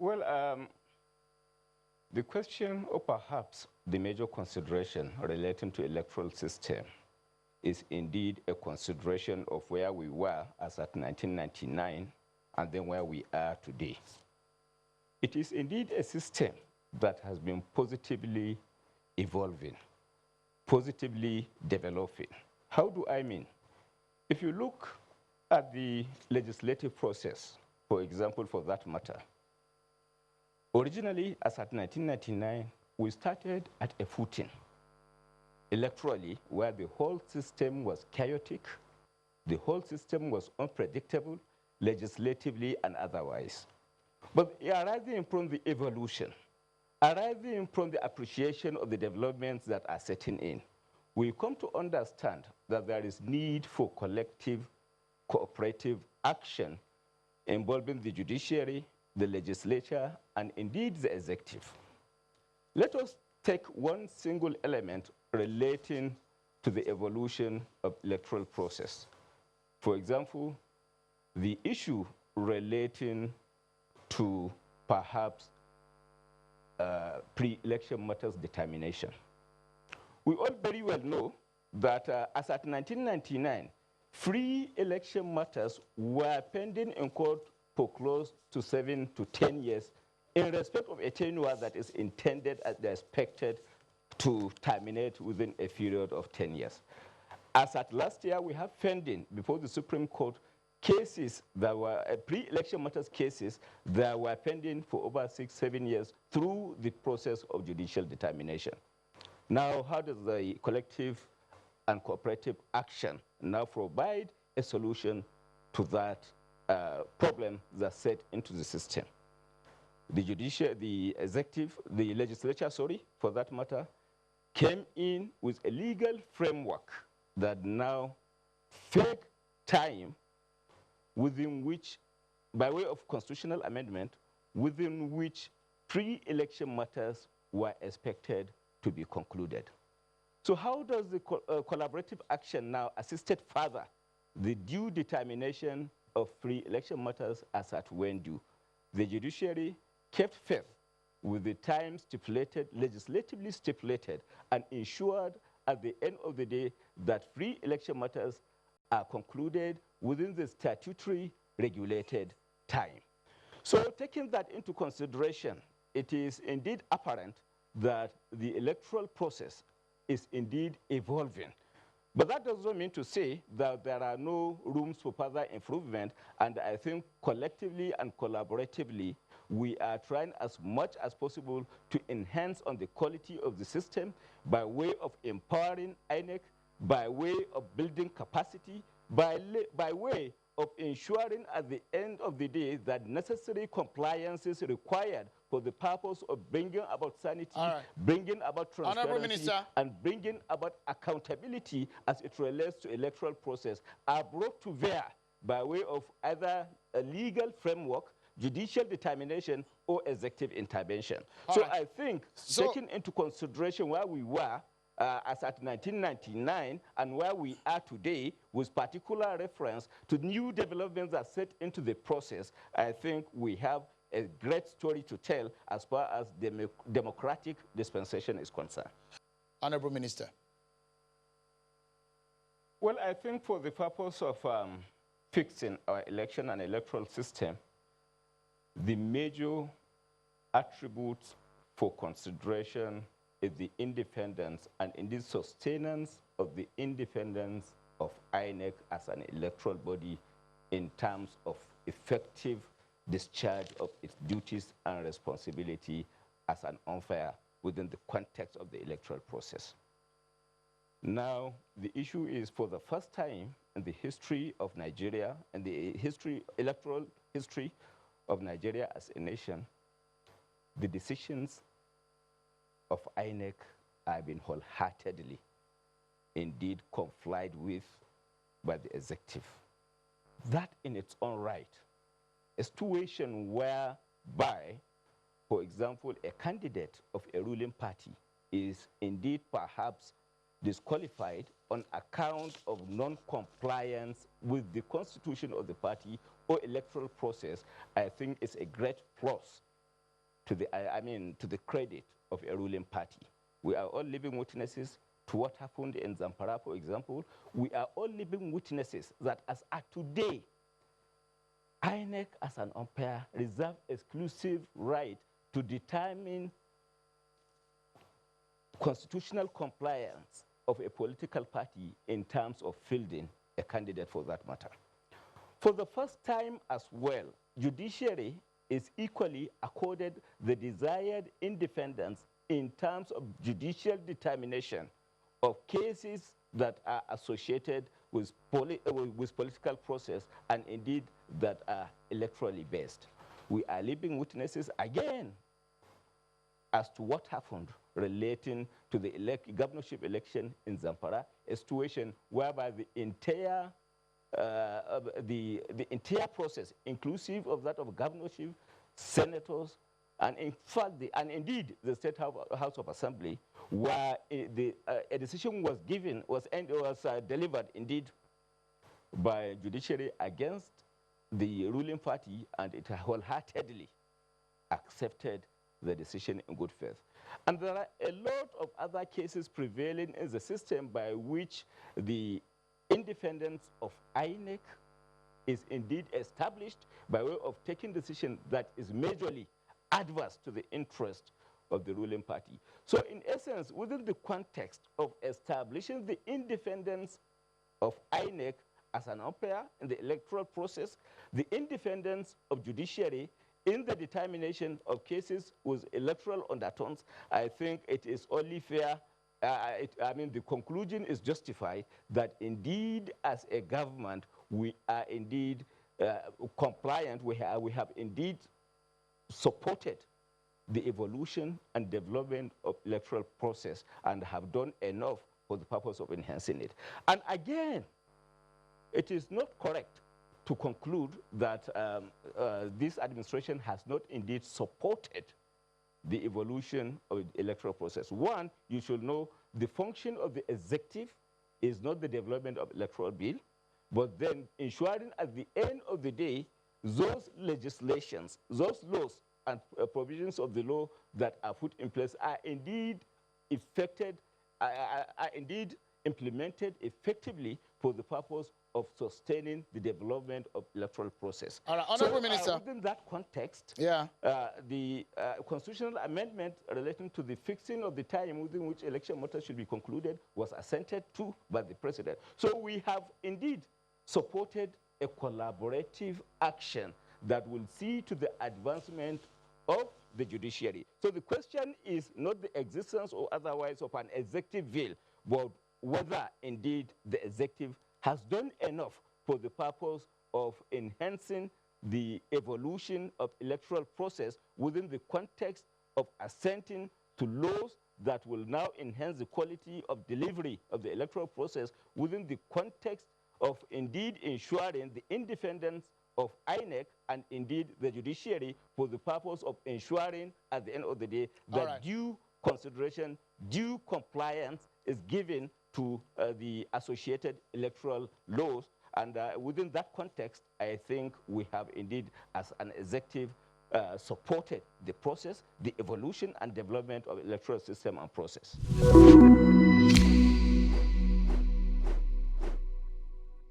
Well, the question, or perhaps the major consideration relating to electoral system is indeed a consideration of where we were as at 1999 and then where we are today. It is indeed a system that has been positively evolving, positively developing. How do I mean? If you look at the legislative process, for example, for that matter, originally, as at 1999, we started at a footing electorally where the whole system was chaotic, the whole system was unpredictable, legislatively and otherwise. But arising from the evolution, arising from the appreciation of the developments that are setting in, we come to understand that there is need for collective, cooperative action involving the judiciary, the legislature, and indeed the executive. Let us take one single element relating to the evolution of electoral process. For example, the issue relating to perhaps pre-election matters determination. We all very well know that as at 1999, free election matters were pending in court for close to 7 to 10 years in respect of a tenure that is intended and expected to terminate within a period of 10 years. As at last year, we have pending before the Supreme Court cases that were pre-election matters cases that were pending for over 6, 7 years through the process of judicial determination. Now, how does the collective and cooperative action now provide a solution to that problem that's set into the system? The judicial, the executive, the legislature, sorry, for that matter, came in with a legal framework that now fake time within which, by way of constitutional amendment, within which pre-election matters were expected to be concluded. So how does the collaborative action now assisted further the due determination of pre-election matters as at when due? The judiciary kept faith with the time stipulated, legislatively stipulated, and ensured at the end of the day that pre-election matters are concluded within the statutory regulated time. So taking that into consideration, it is indeed apparent that the electoral process is indeed evolving. But that doesn't mean to say that there are no rooms for further improvement, and I think collectively and collaboratively, we are trying as much as possible to enhance on the quality of the system by way of empowering INEC, by way of building capacity, by way of ensuring at the end of the day that necessary compliance is required for the purpose of bringing about sanity, bringing about transparency, and bringing about accountability as it relates to electoral process are brought to bear by way of either a legal framework, judicial determination, or executive intervention. I think taking into consideration where we were as at 1999 and where we are today with particular reference to new developments that set into the process, I think we have a great story to tell as far as democratic dispensation is concerned. Honorable Minister. Well, I think for the purpose of fixing our election and electoral system, the major attributes for consideration is the independence and indeed sustenance of the independence of INEC as an electoral body in terms of effective discharge of its duties and responsibility as an umpire within the context of the electoral process. Now, the issue is for the first time in the history of Nigeria and the electoral history of Nigeria as a nation, the decisions of INEC have been wholeheartedly, indeed, complied with by the executive. That in its own right, a situation whereby, for example, a candidate of a ruling party is indeed perhaps disqualified on account of non-compliance with the constitution of the party or electoral process, I think is a great plus to the, I mean, to the credit of a ruling party. We are all living witnesses to what happened in Zamfara, for example. We are all living witnesses that as at today, INEC as an umpire reserve exclusive right to determine constitutional compliance of a political party in terms of fielding a candidate for that matter. For the first time as well, judiciary is equally accorded the desired independence in terms of judicial determination of cases that are associated with political process and indeed that are electorally based. We are living witnesses again as to what happened relating to the governorship election in Zamfara, a situation whereby the entire process, inclusive of that of governorship, senators, and in fact, indeed the State House of Assembly, where a decision was given, was delivered indeed by judiciary against the ruling party, and it wholeheartedly accepted the decision in good faith. And there are a lot of other cases prevailing in the system by which the independence of INEC is indeed established by way of taking decision that is majorly adverse to the interest of the ruling party. So in essence, within the context of establishing the independence of INEC as an umpire in the electoral process, the independence of judiciary in the determination of cases with electoral undertones, I think it is only fair, the conclusion is justified that indeed as a government, we are indeed compliant, we have indeed supported the evolution and development of electoral process and have done enough for the purpose of enhancing it. And again, it is not correct to conclude that this administration has not indeed supported the evolution of the electoral process. One, you should know the function of the executive is not the development of electoral bill, but then ensuring at the end of the day, those legislations, those laws and provisions of the law that are put in place are indeed implemented effectively for the purpose of sustaining the development of electoral process. All right, Honorable Minister. Within that context, the constitutional amendment relating to the fixing of the time within which election matters should be concluded was assented to by the president. So we have indeed supported a collaborative action that will see to the advancement of the judiciary. So the question is not the existence or otherwise of an executive bill, but whether indeed the executive has done enough for the purpose of enhancing the evolution of electoral process within the context of assenting to laws that will now enhance the quality of delivery of the electoral process within the context of indeed ensuring the independence of INEC and indeed the judiciary for the purpose of ensuring at the end of the day that due consideration, due compliance is given to the associated electoral laws. And within that context, I think we have indeed, as an executive, supported the process, the evolution and development of electoral system and process.